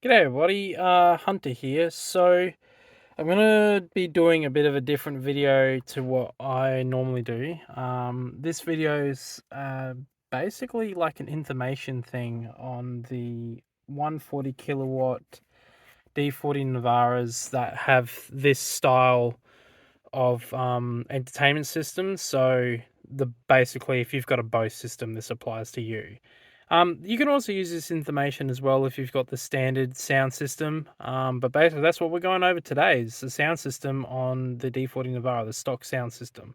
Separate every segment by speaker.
Speaker 1: G'day everybody, Hunter here. So I'm gonna be doing a bit of a different video to what I normally do. This video is basically like an information thing on the 140 kilowatt D40 Navaras that have this style of entertainment system. So basically, if you've got a Bose system, this applies to you. You can also use this information as well if you've got the standard sound system. But basically, that's what we're going over today is the sound system on the D40 Navara, the stock sound system.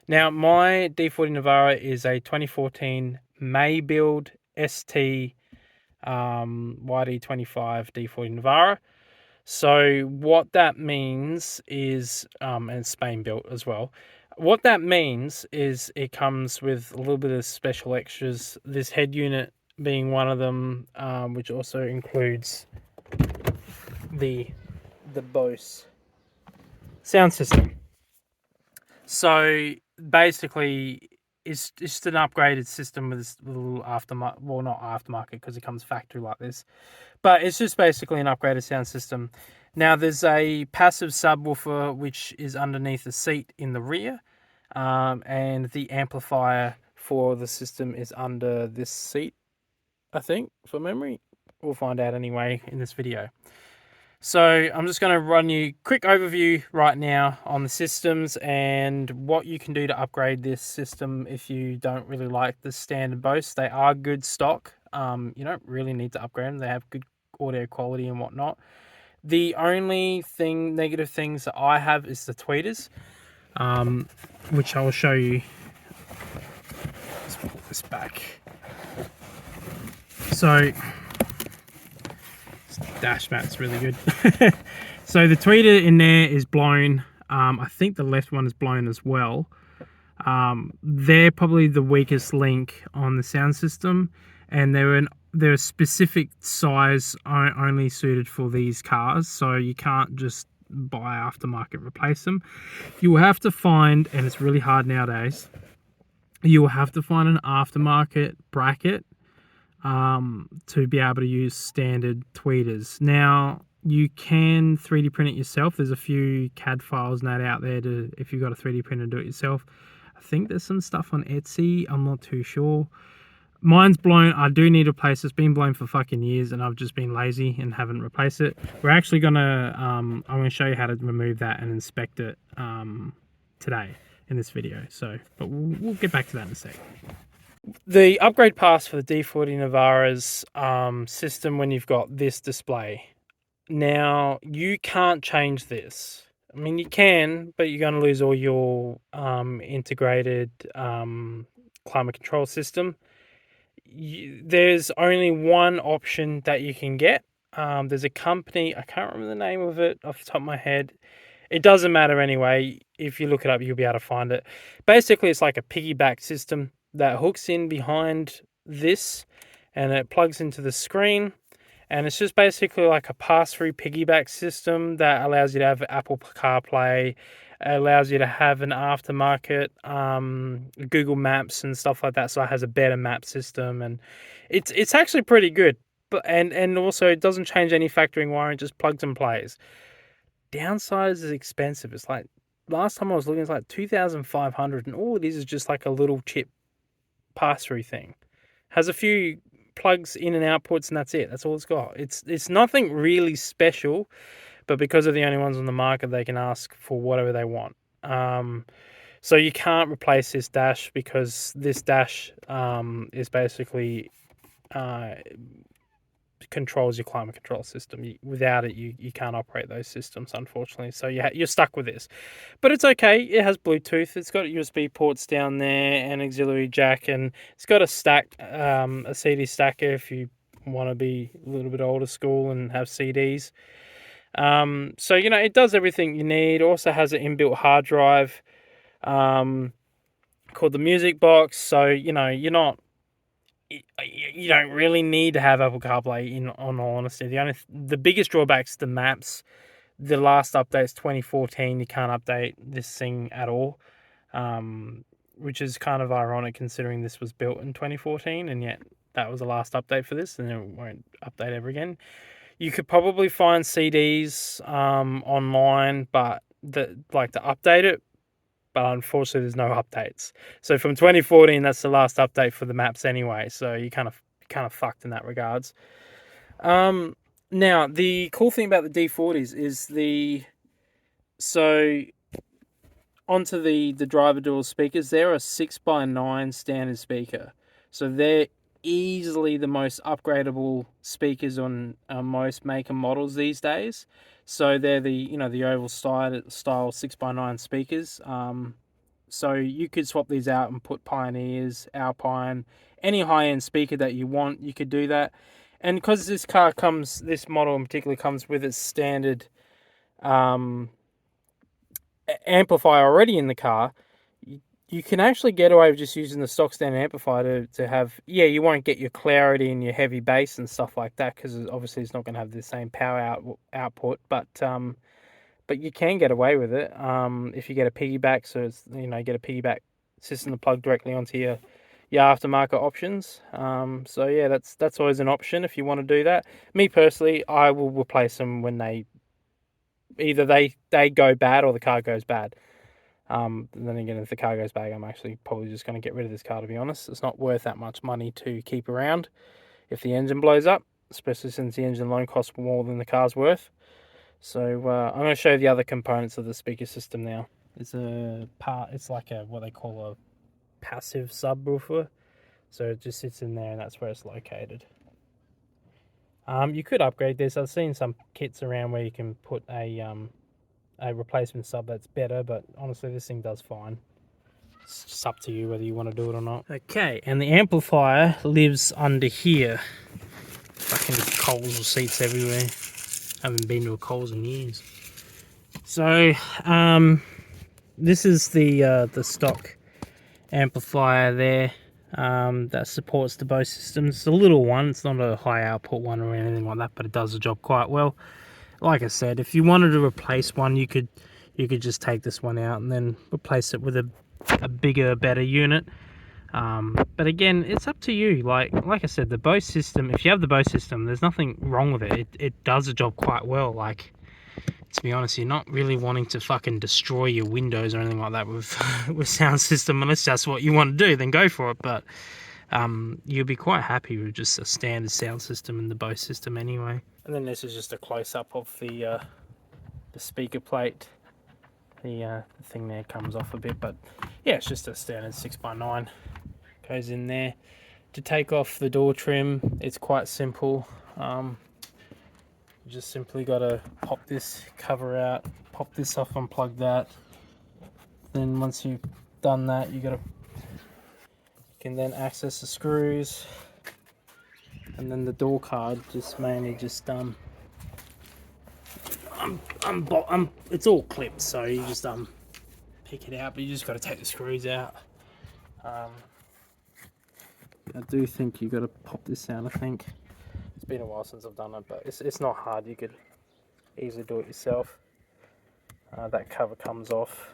Speaker 1: Now, my D40 Navara is a 2014 May build ST YD25 D40 Navara. So what that means is, and it's Spain built as well. What that means is it comes with a little bit of special extras. This head unit being one of them, which also includes the Bose sound system. So basically, it's just an upgraded system with this little aftermarket. Well, not aftermarket because it comes factory like this, but it's just basically an upgraded sound system. Now there's a passive subwoofer which is underneath the seat in the rear, and the amplifier for the system is under this seat, I think, for memory. We'll find out anyway in this video. So I'm just going to run you a quick overview right now on the systems and what you can do to upgrade this system if you don't really like the standard Bose. They are good stock. You don't really need to upgrade them. They have good audio quality and whatnot. The only negative things that I have is the tweeters, which I will show you. Let's pull this back. So dash mat's really good. So the tweeter in there is blown. I think the left one is blown as well. They're probably the weakest link on the sound system, and they're a specific size only suited for these cars, so you can't just buy aftermarket replace them. You will have to find, and it's really hard nowadays, you will have to find an aftermarket bracket to be able to use standard tweeters. Now you can 3D print it yourself. There's a few CAD files and that out there to, if you've got a 3D printer, do it yourself. I think there's some stuff on Etsy. I'm not too sure. Mine's blown. I do need to replace it. It's been blown for fucking years and I've just been lazy and haven't replaced it. We're actually gonna I'm gonna show you how to remove that and inspect it today in this video. So, but we'll get back to that in a sec. The upgrade pass for the D40 Navara's system when you've got this display. Now, you can't change this. I mean, you can, but you're going to lose all your integrated climate control system. There's only one option that you can get. There's a company, I can't remember the name of it off the top of my head. It doesn't matter anyway. If you look it up, you'll be able to find it. Basically, it's like a piggyback system that hooks in behind this and it plugs into the screen. And it's just basically like a pass-through piggyback system that allows you to have Apple CarPlay, allows you to have an aftermarket Google Maps and stuff like that. So it has a better map system, and it's actually pretty good. But and also it doesn't change any factoring wiring, just plugs and plays. Downside is expensive. It's like last time I was looking, it's like 2,500, and all it is just like a little chip pass-through thing. Has a few plugs in and outputs, and that's it. That's all it's got. It's nothing really special, but because they're the only ones on the market, they can ask for whatever they want. So you can't replace this dash because this dash is basically controls your climate control system. Without it, you can't operate those systems, unfortunately. So you're stuck with this. But it's okay. It has Bluetooth. It's got USB ports down there and auxiliary jack, and it's got a CD stacker if you want to be a little bit older school and have CDs. So, it does everything you need. It also has an inbuilt hard drive called the Music Box. So, you don't really need to have Apple CarPlay in all honesty. The biggest drawback's the maps. The last update's 2014. You can't update this thing at all, which is kind of ironic considering this was built in 2014, and yet that was the last update for this, and it won't update ever again. You could probably find CDs online, but to update it. But unfortunately, there's no updates. So from 2014, that's the last update for the maps anyway. So you kind of fucked in that regards. Now the cool thing about the D40s is so onto the driver dual speakers. They're a 6x9 standard speaker, so they're easily the most upgradable speakers on most maker models these days. So they're the oval style 6x9 speakers. So you could swap these out and put Pioneers, Alpine, any high-end speaker that you want, you could do that. And because this model in particular comes with its standard amplifier already in the car, you can actually get away with just using the stock standard amplifier to have, you won't get your clarity and your heavy bass and stuff like that, because obviously it's not going to have the same power output, but you can get away with it if you get a piggyback. So it's, get a piggyback system to plug directly onto your aftermarket options. So yeah, that's always an option if you want to do that. Me personally, I will replace them when they go bad or the car goes bad. Then again, if the car goes bad, I'm actually probably just going to get rid of this car, to be honest. It's not worth that much money to keep around if the engine blows up, especially since the engine alone costs more than the car's worth. So I'm going to show you the other components of the speaker system now. It's like what they call a passive subwoofer. So it just sits in there, and that's where it's located. You could upgrade this. I've seen some kits around where you can put a replacement sub that's better, but honestly this thing does fine. It's just up to you whether you want to do it or not. Okay, and the amplifier lives under here. Fucking Coles receipts everywhere. Haven't been to a Coles in years. So this is the stock amplifier there that supports the Bose system. It's a little one, it's not a high output one or anything like that, but it does the job quite well. Like I said, if you wanted to replace one, you could just take this one out and then replace it with a bigger, better unit. But again, it's up to you. Like I said, the Bose system, if you have the Bose system, there's nothing wrong with it. It does the job quite well. Like, to be honest, you're not really wanting to fucking destroy your windows or anything like that with sound system, unless that's what you want to do, then go for it. But you'll be quite happy with just a standard sound system in the Bose system anyway. And then this is just a close-up of the speaker plate. The thing there comes off a bit, but yeah, it's just a standard 6x9. Goes in there. To take off the door trim, it's quite simple. You just simply got to pop this cover out, pop this off, unplug that. Then once you've done that, you can then access the screws, and then the door card just mainly just it's all clipped, so you just pick it out, but you just got to take the screws out. I do think you got to pop this out. I think it's been a while since I've done it, but it's not hard. You could easily do it yourself. That cover comes off,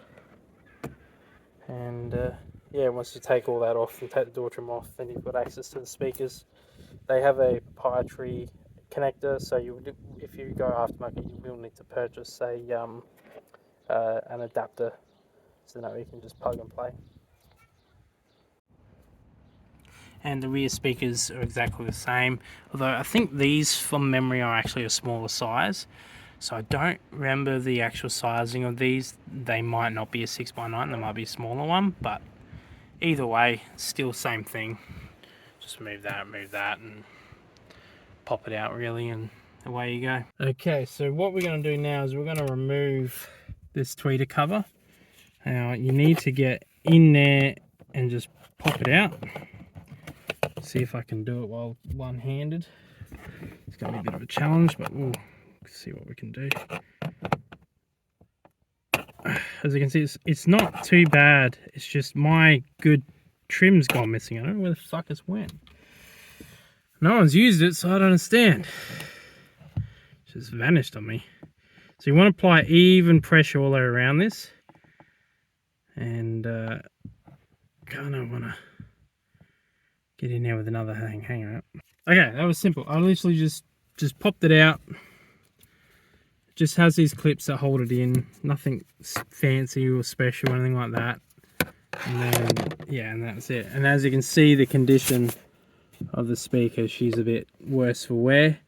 Speaker 1: and yeah, once you take all that off and take the door trim off, then you've got access to the speakers. They have a proprietary connector, so if you go aftermarket, you will need to purchase an adapter, so that way you can just plug and play. And the rear speakers are exactly the same, although I think these from memory are actually a smaller size, so I don't remember the actual sizing of these. They might not be a 6x9, they might be a smaller one, but either way, still same thing. Just move that, and pop it out really, and away you go. Okay, so what we're going to do now is we're going to remove this tweeter cover. Now you need to get in there and just pop it out. See if I can do it while one-handed. It's going to be a bit of a challenge, but we'll see what we can do. As you can see, it's not too bad. It's just my good trim's gone missing. I don't know where the fuck it's went. No one's used it, so I don't understand. It's just vanished on me. So you want to apply even pressure all the way around this. And kind of want to get in there with another hanger. Okay, that was simple. I literally just just popped it out. Just has these clips that hold it in, nothing fancy or special or anything like that. And then, yeah, and that's it. And as you can see, the condition of the speaker, she's a bit worse for wear.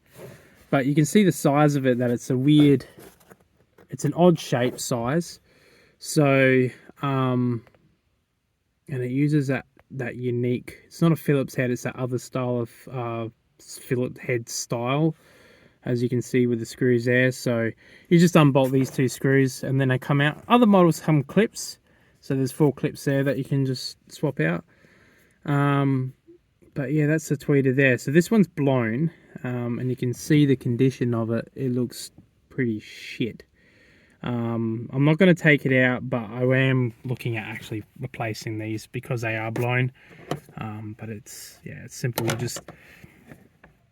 Speaker 1: But you can see the size of it, that it's a weird, it's an odd shape size. So, and it uses that unique, it's not a Phillips head, it's that other style of Phillips head style, as you can see with the screws there. So you just unbolt these 2 screws and then they come out. Other models come clips. So there's 4 clips there that you can just swap out. But yeah, that's the tweeter there. So this one's blown, and you can see the condition of it. It looks pretty shit. I'm not going to take it out, but I am looking at actually replacing these because they are blown. But it's simple. You just,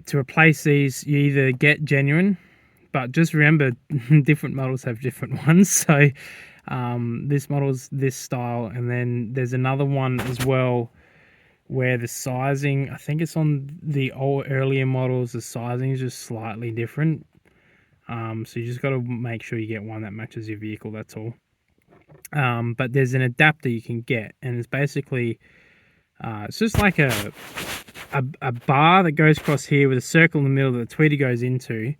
Speaker 1: to replace these, you either get genuine, but just remember different models have different ones. So this model's this style, and then there's another one as well where the sizing, I think it's on the earlier models, the sizing is just slightly different. So you just got to make sure you get one that matches your vehicle, that's all. But there's an adapter you can get, and it's basically it's just like a bar that goes across here with a circle in the middle that the tweeter goes into,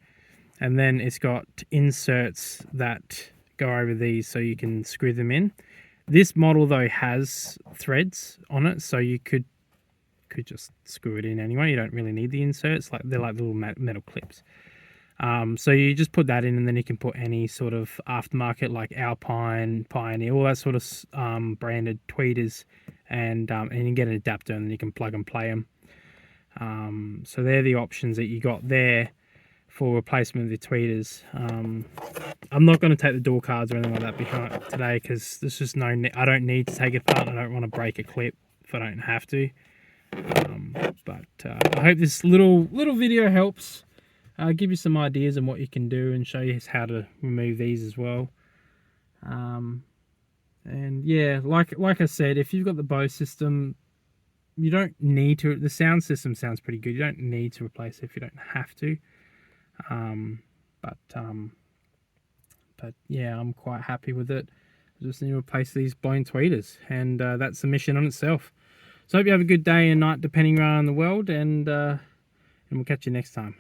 Speaker 1: and then it's got inserts that go over these so you can screw them in. This model though has threads on it, so you could just screw it in anyway. You don't really need the inserts, like they're like little metal clips. So you just put that in, and then you can put any sort of aftermarket like Alpine, Pioneer, all that sort of branded tweeters, and you get an adapter, and then you can plug and play them. So they're the options that you got there for replacement of the tweeters. I'm not going to take the door cards or anything like that behind today, because there's just no, I don't need to take it apart. I don't want to break a clip if I don't have to. But I hope this little video helps give you some ideas on what you can do, and show you how to remove these as well. And yeah, like I said, if you've got the Bose system, you don't need to. The sound system sounds pretty good. You don't need to replace it if you don't have to. But yeah, I'm quite happy with it. I just need to replace these blown tweeters, and that's the mission on itself. So I hope you have a good day and night depending where you are in the world, and we'll catch you next time.